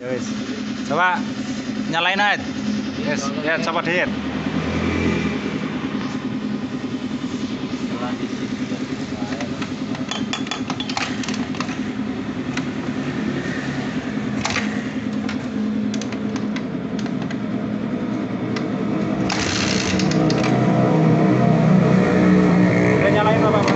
Wis. Coba nyalain aja. Yes, ya coba dihit. Udah nyalain apa, Pak?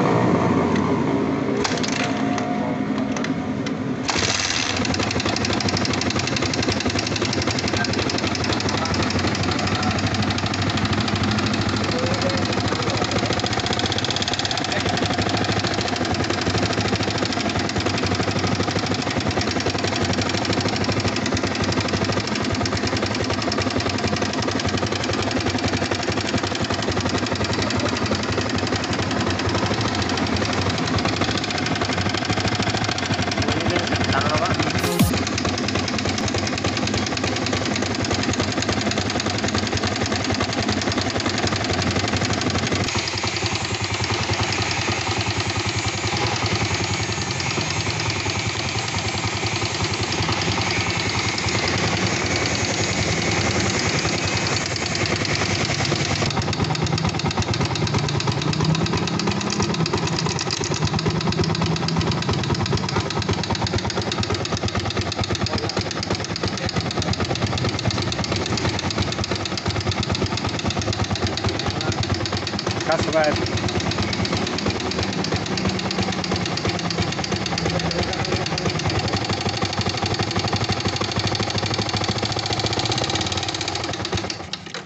Kas, Pak.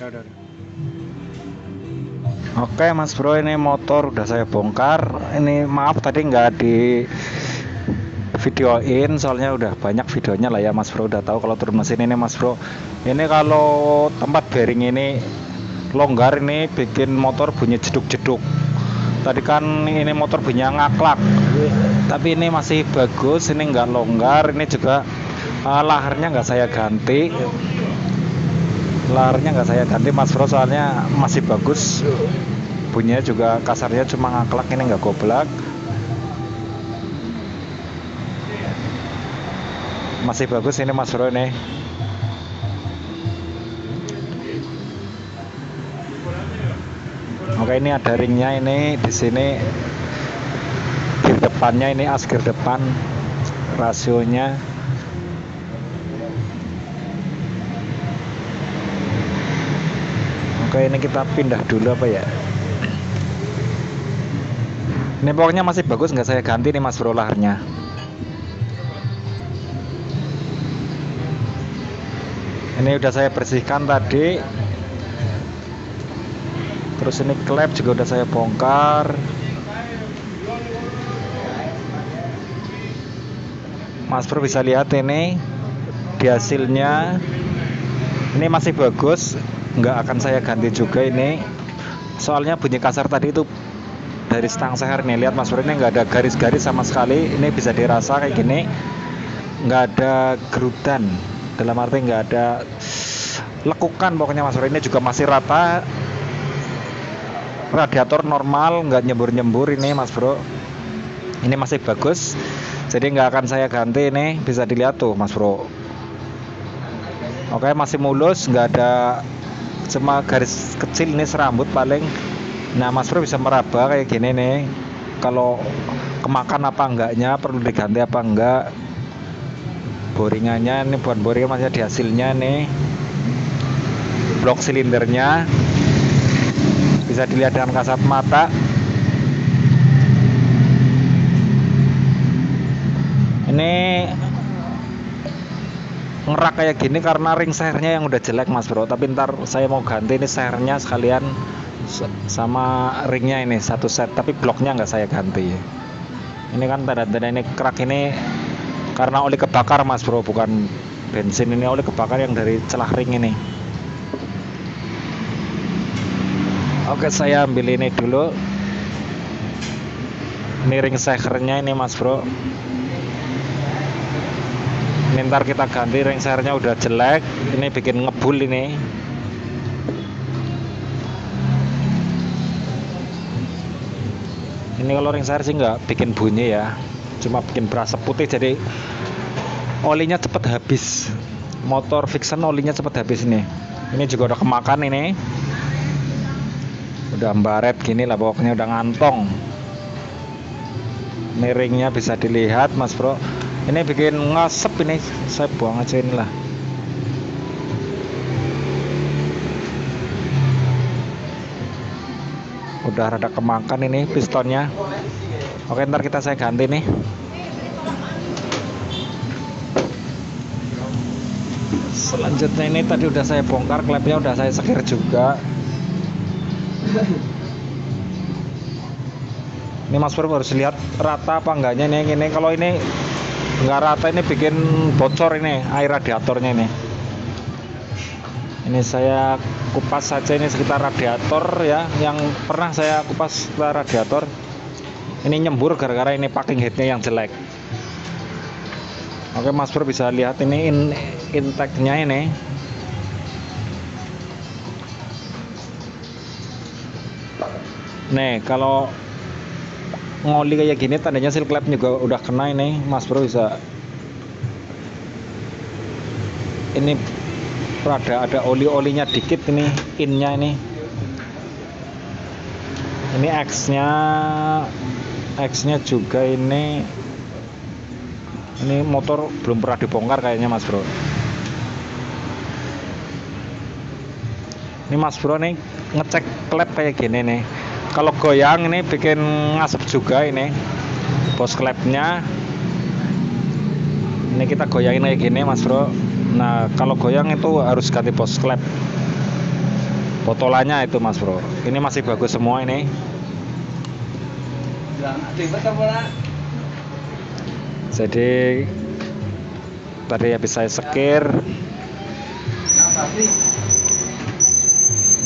Udah. Oke Mas Bro, ini motor udah saya bongkar. Ini maaf tadi nggak di videoin, soalnya udah banyak videonya lah ya Mas Bro. Udah tahu kalau turun mesin ini Mas Bro. Ini kalau tempat bearing ini longgar, ini bikin motor bunyi jeduk-jeduk. Tadi kan ini motor bunyinya ngaklak, tapi ini masih bagus, ini nggak longgar. Ini juga laharnya nggak saya ganti. Laharnya nggak saya ganti Mas Bro, soalnya masih bagus. Bunyinya juga kasarnya cuma ngaklak, ini nggak goblak. Masih bagus ini Mas Bro ini. Oke, ini ada ringnya, ini di sini gear depannya, ini as gear depan rasionya. Oke, ini kita pindah dulu apa ya. Ini pokoknya masih bagus, nggak saya ganti nih Mas Bro laharnya. Ini udah saya bersihkan tadi. Terus ini klep juga udah saya bongkar. Mas Bro bisa lihat ini di hasilnya. Ini masih bagus, nggak akan saya ganti juga ini. Soalnya bunyi kasar tadi itu dari stang seher nih. Lihat Mas Bro, ini nggak ada garis-garis sama sekali. Ini bisa dirasa kayak gini, nggak ada gerudan. Dalam arti nggak ada lekukan pokoknya Mas Bro. Ini juga masih rata. Radiator normal, nggak nyembur-nyembur ini Mas Bro. Ini masih bagus, jadi nggak akan saya ganti. Ini bisa dilihat tuh Mas Bro. Oke, masih mulus, nggak ada, cuma garis kecil ini serambut paling. Nah Mas Bro bisa meraba kayak gini nih. Kalau kemakan apa enggaknya, perlu diganti apa enggak. Boringannya ini buat boringan masih di hasilnya nih. Blok silindernya bisa dilihat dengan kasat mata. Ini ngerak kayak gini karena ring sehernya yang udah jelek Mas Bro. Tapi ntar saya mau ganti ini sehernya sekalian sama ringnya, ini satu set. Tapi bloknya nggak saya ganti. Ini kan tanda-tanda ini kerak ini karena oli kebakar Mas Bro, bukan bensin. Ini oli kebakar yang dari celah ring ini. Oke, saya ambil ini dulu. Ini ring sehernya ini Mas Bro. Ini ntar kita ganti, ring sehernya udah jelek. Ini bikin ngebul ini. Ini kalau ring seher sih nggak bikin bunyi ya, cuma bikin berasa putih. Jadi olinya cepet habis. Motor Vixen olinya cepet habis ini juga udah kemakan ini, udah baret gini lah pokoknya, udah ngantong. Miringnya bisa dilihat Mas Bro, ini bikin ngasep ini, saya buang aja inilah. Udah rada kemakan ini pistonnya. Oke, ntar saya ganti nih. Selanjutnya ini tadi udah saya bongkar, klepnya udah saya sekir juga. Ini Mas Bro harus lihat rata apa enggaknya nih. Ini kalau ini nggak rata ini bikin bocor ini air radiatornya ini. Ini saya kupas saja ini sekitar radiator ya, yang pernah saya kupas sekitar radiator. Ini nyembur gara-gara ini packing headnya yang jelek. Oke Mas Bro bisa lihat ini intake-nya ini. Nih kalau ngoli kayak gini tandanya seal clamp juga udah kena ini Mas Bro, bisa ini rada ada oli-olinya dikit ini innya ini X-nya juga ini motor belum pernah dibongkar kayaknya Mas Bro. Ini Mas Bro nih ngecek klep kayak gini nih, kalau goyang ini bikin ngasep juga ini bos klepnya. Ini kita goyangin kayak gini Mas Bro. Nah kalau goyang itu harus ganti bos klep, botolannya itu Mas Bro. Ini masih bagus semua ini. Jadi tadi habis saya sekir,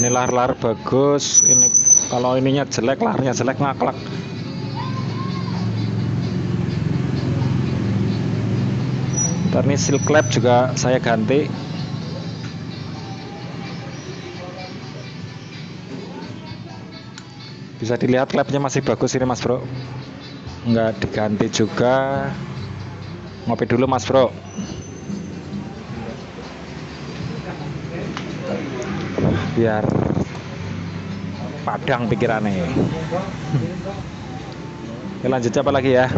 ini lar bagus. Ini kalau ininya jelek, larnya jelek, ngaklak. Ntar ini seal clamp juga saya ganti. Bisa dilihat clampnya masih bagus ini Mas Bro, nggak diganti juga. Ngopi dulu Mas Bro. Biar padang pikirannya. Oke, lanjut apa lagi ya?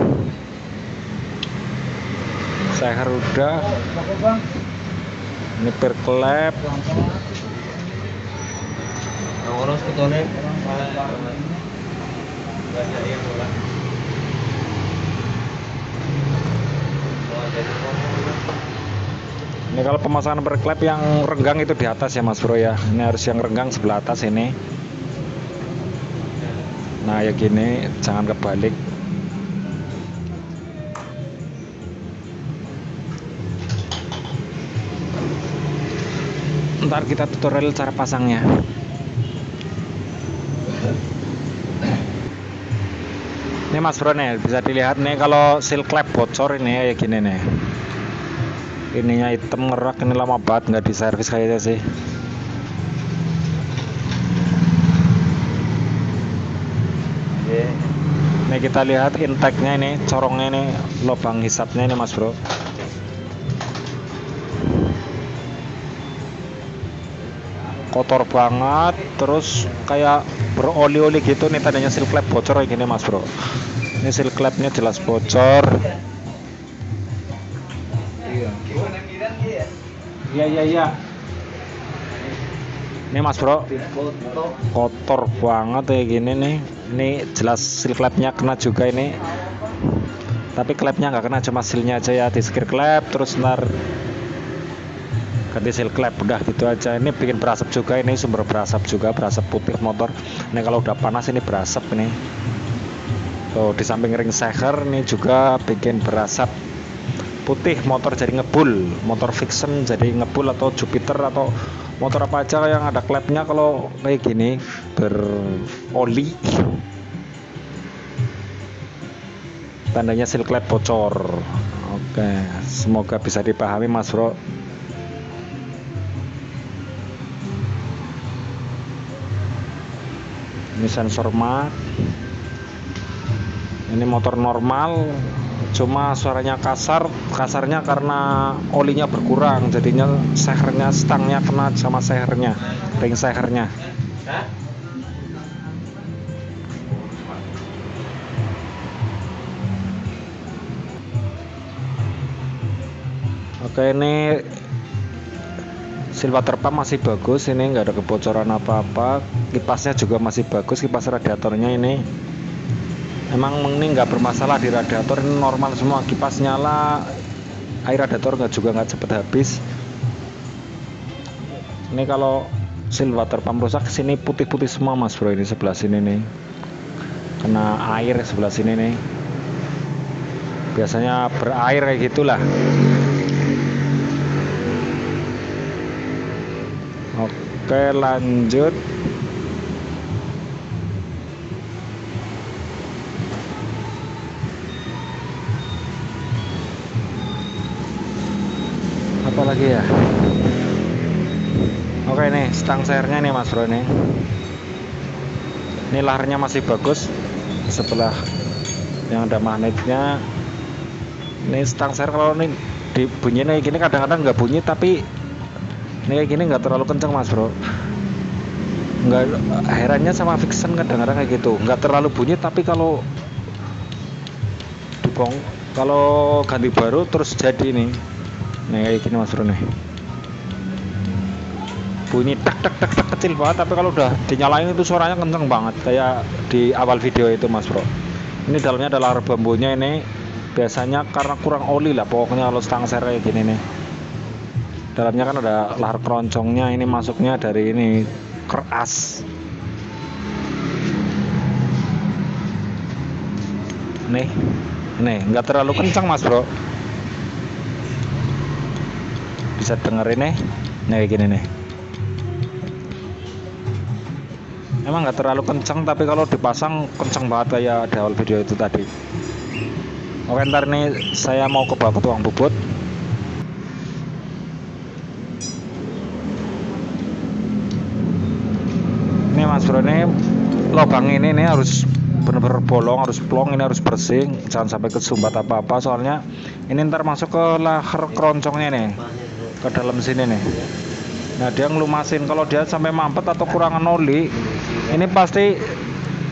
Saya udah. Ini per klep. Ini kalau pemasangan per klep yang renggang itu di atas ya Mas Bro ya. Ini harus yang renggang sebelah atas ini. Nah ya gini, jangan kebalik. Ntar kita tutorial cara pasangnya. Ini Mas Bro nih bisa dilihat nih kalau seal clamp bocor ini kayak gini nih. Ininya hitam ngerak, ini lama banget nggak diservis kayaknya sih. Ini kita lihat intake-nya ini, corongnya ini, lubang hisapnya ini Mas Bro. Kotor banget, terus kayak beroli-oli gitu nih, tadinya seal clamp bocor kayak gini Mas Bro. Ini seal clamp-nya jelas bocor. Iya. Ini Mas Bro, kotor banget kayak gini nih. Ini jelas seal clamp-nya kena juga ini. Tapi clamp-nya nggak kena, cuma seal-nya aja ya. Di sekir clamp, terus ntar ganti seal clamp, udah gitu aja. Ini bikin berasap juga, ini sumber berasap juga, berasap putih motor. Ini kalau udah panas ini berasap ini. Tuh di samping ring seher ini juga bikin berasap putih, motor jadi ngebul. Motor Vixen jadi ngebul, atau Jupiter atau motor apa aja yang ada klepnya kalau kayak gini beroli, tandanya seal clamp bocor. Oke, semoga bisa dipahami Mas Bro. Ini sensor mak. Ini motor normal, cuma suaranya kasarnya karena olinya berkurang, jadinya sehernya, stangnya kena sama sehernya, ring sehernya. Oke, ini Silvater pump masih bagus, ini nggak ada kebocoran apa-apa. Kipasnya juga masih bagus, kipas radiatornya ini emang ini nggak bermasalah di radiator, ini normal semua. Kipas nyala, air radiator juga nggak cepet habis. Ini kalau Silvater pump rusak, sini putih-putih semua mas bro, ini sebelah sini nih kena air, sebelah sini nih biasanya berair kayak gitulah. Oke, lanjut. Apa lagi ya? Oke, nih stang sernya nih mas bro, ini laharnya masih bagus sebelah yang ada magnetnya. Ini stang ser kalau ini dibunyiin kayak gini kadang-kadang nggak bunyi, tapi ini kayak gini nggak terlalu kenceng mas bro. Nggak, herannya sama Vixen kadang-kadang kayak gitu, nggak terlalu bunyi, tapi kalau kalau ganti baru terus jadi nih kayak gini mas bro, nih bunyi tak tak tak tak kecil banget, tapi kalau udah dinyalain itu suaranya kenceng banget kayak di awal video itu mas bro. Ini dalamnya ada lahar bambunya, ini biasanya karena kurang oli lah pokoknya kalau stang ser kayak gini nih. Dalamnya kan ada lahar keroncongnya, ini masuknya dari ini keras. Nih nggak terlalu kencang mas bro, bisa denger ini kayak gini nih. Emang nggak terlalu kencang, tapi kalau dipasang kencang banget kayak di awal video itu tadi. Oke, ntar nih saya mau ke bawah ke tukang bubut. Ini mas bro, ini lubang ini harus bener-bener bolong, harus plong, ini harus bersih, jangan sampai kesumbat apa-apa, soalnya ini ntar masuk ke lahar keroncongnya nih, ke dalam sini nih. Nah dia ngelumasin, kalau dia sampai mampet atau kurangan oli, ini pasti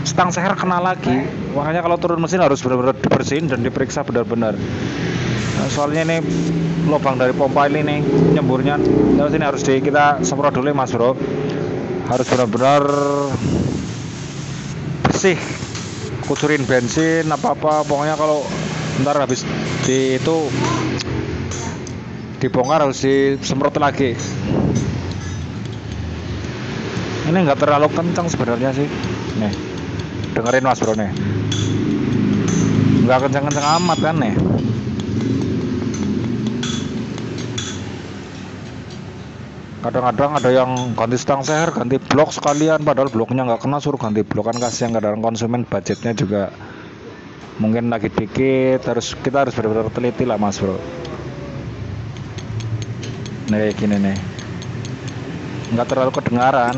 stang seher kena lagi. Makanya kalau turun mesin harus benar-benar dibersihin dan diperiksa benar-benar. Nah, soalnya ini lubang dari pompa ini nih nyemburnya, terus ini harus kita semprot dulu mas bro, harus benar-benar bersih, kucurin bensin apa-apa, pokoknya kalau ntar habis itu dibongkar harus disemprot lagi. Ini nggak terlalu kencang sebenarnya sih, nih dengerin mas bro, nih nggak kencang-kencang amat kan nih. Kadang-kadang ada yang ganti stang seher, ganti blok sekalian, padahal bloknya nggak kena, suruh ganti blok, kan kasihan. Kadang konsumen budgetnya juga mungkin lagi dikit, kita harus benar-benar teliti lah mas bro. Nih kayak gini nih, nggak terlalu kedengaran.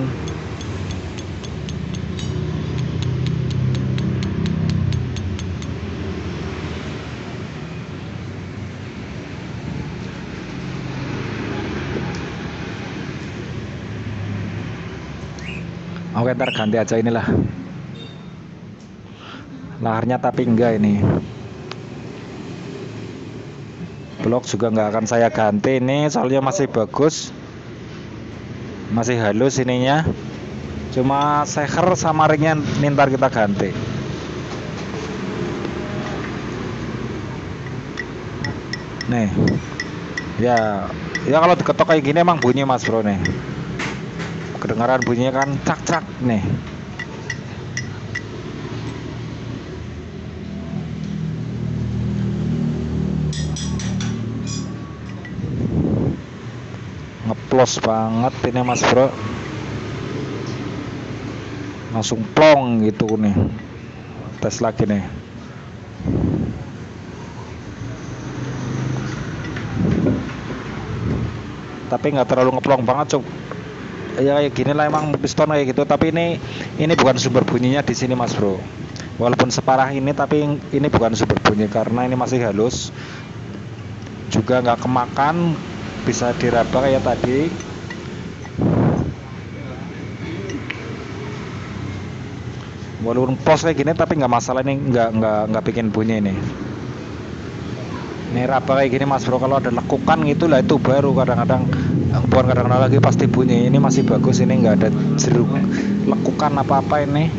Oke, ntar ganti aja inilah laharnya, tapi enggak, ini blok juga nggak akan saya ganti ini, soalnya masih bagus, masih halus ininya, cuma seher sama ringnya ntar kita ganti. Nih ya kalau diketok kayak gini emang bunyi mas bro, nih kedengaran bunyinya kan cak-cak nih. Ngeplos banget ini mas bro, langsung plong gitu nih. Tes lagi nih. Tapi nggak terlalu ngeplong banget cuk, ya kayak gini lah emang piston kayak gitu. Tapi ini bukan sumber bunyinya di sini mas bro, walaupun separah ini, tapi ini bukan super bunyi karena ini masih halus, juga nggak kemakan, bisa diraba kayak tadi. Walaupun pos kayak gini tapi nggak masalah, ini nggak bikin bunyi ini. Ini raba kayak gini Mas Bro, kalau ada lekukan gitu lah itu baru kadang-kadang, bukan kadang-kadang lagi pasti bunyi. Ini masih bagus, ini nggak ada jeruk lekukan apa-apa ini.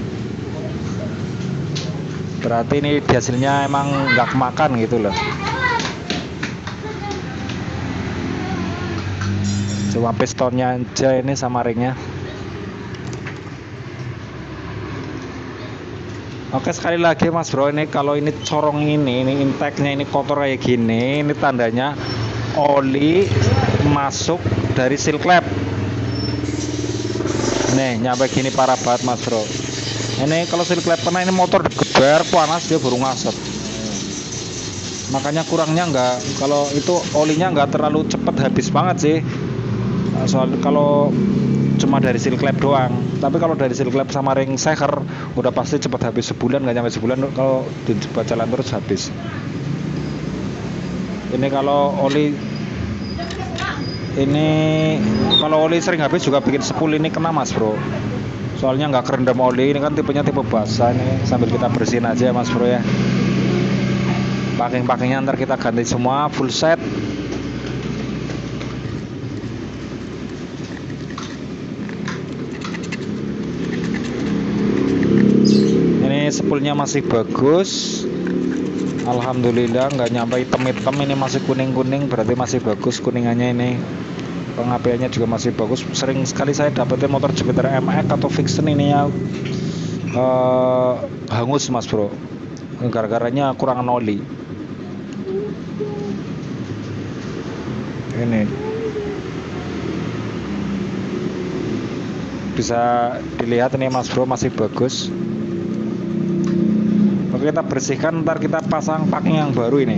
Berarti ini hasilnya emang nggak kemakan gitu loh. Cuma pistonnya aja ini sama ringnya. Oke, sekali lagi Mas Bro, ini kalau ini corong ini intake-nya ini kotor kayak gini, ini tandanya oli masuk dari seal clamp. Nih nyampe gini parah banget Mas Bro. Ini kalau seal clamp kena, ini motor digeber panas dia baru ngasep. Makanya kurangnya kalau itu olinya nggak terlalu cepet habis banget sih. Soal kalau cuma dari seal clamp doang, tapi kalau dari seal clamp sama ring seher udah pasti cepat habis, sebulan nggak nyampe sebulan kalau dicoba jalan terus habis. Ini kalau oli sering habis juga bikin spool ini kena Mas Bro, soalnya nggak kerendam oli. Ini kan tipenya tipe basah nih, sambil kita bersihin aja Mas Bro ya. Packing-packingnya ntar kita ganti semua full set. Spoolnya masih bagus, alhamdulillah, nggak nyampe hitam-hitam. Ini masih kuning-kuning, berarti masih bagus kuningannya. Ini pengapiannya juga masih bagus. Sering sekali saya dapetin motor Jupiter MX atau Vixen ini ya hangus Mas Bro, gara-garanya kurang oli. Ini bisa dilihat ini Mas Bro, masih bagus. Oke, kita bersihkan, ntar kita pasang packing yang baru ini.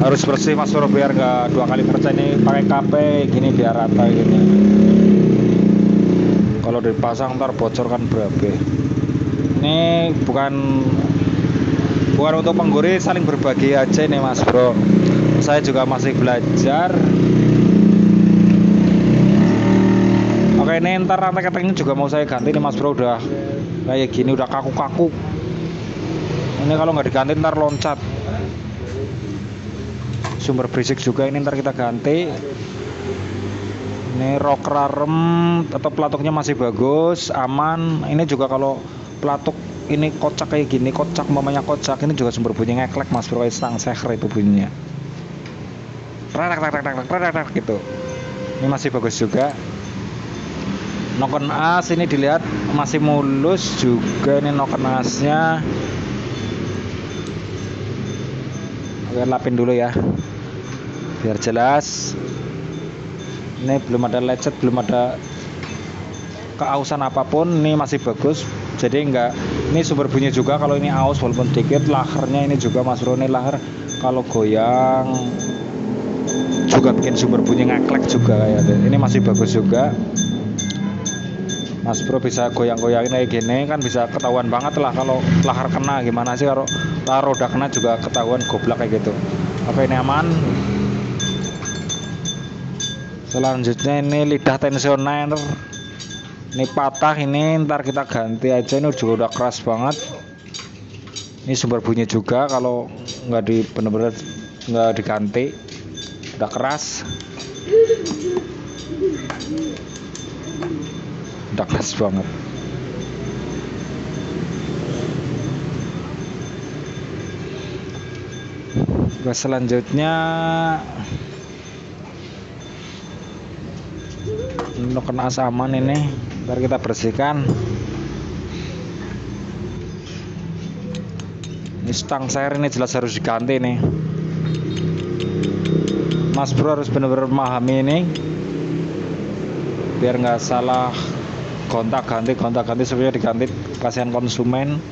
Harus bersih Mas Bro, biar nggak dua kali kerja. Ini pakai KP gini biar rata gini. Kalau dipasang ntar bocor kan berabe. Ini bukan untuk pengguri, saling berbagi aja ini Mas Bro. Saya juga masih belajar. Oke, ini ntar rantai keteknya juga mau saya ganti nih Mas Bro, udah kayak gini, udah kaku-kaku. Ini kalau nggak diganti ntar loncat. Sumber berisik juga ini ntar kita ganti. Ini rocker rem atau pelatuknya masih bagus, aman. Ini juga kalau pelatuk ini kocak kayak gini, kocak mamanya kocak, ini juga sumber bunyi ngeklek Mas Bro, kayak stang seher itu bunyinya. Prak gitu. Ini masih bagus juga. Noken as ini dilihat masih mulus juga, ini noken asnya. Oke, lapin dulu ya biar jelas. Ini belum ada lecet, belum ada keausan apapun, ini masih bagus. Jadi ini sumber bunyi juga kalau ini aus walaupun dikit. Lahernya ini juga Mas Bro, ini laher kalau goyang juga bikin sumber bunyi ngeklek juga kayak ini masih bagus juga. Mas Bro bisa goyang-goyangin kayak gini kan bisa ketahuan banget lah kalau lahar kena. Gimana sih kalau lahar roda kena juga ketahuan goblak kayak gitu. Oke, ini aman. Selanjutnya ini lidah tensioner, ini patah, ini ntar kita ganti aja. Ini juga udah keras banget. Ini sumber bunyi juga kalau bener-bener nggak diganti, udah keras. Udah keras banget. Selanjutnya noken as aman, ini ntar kita bersihkan. Ini stang seher ini jelas harus diganti nih Mas Bro, harus bener-bener memahami ini biar nggak salah gonta ganti supaya diganti kasihan konsumen.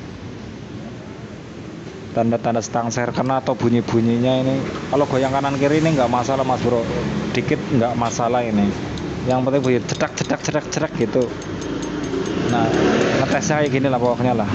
Tanda-tanda stang seher kena atau bunyi-bunyinya ini kalau goyang kanan kiri ini nggak masalah Mas Bro, dikit nggak masalah. Ini yang penting bunyi cedak cedak cedak cedak gitu. Nah, ngetesnya kayak gini lah pokoknya lah.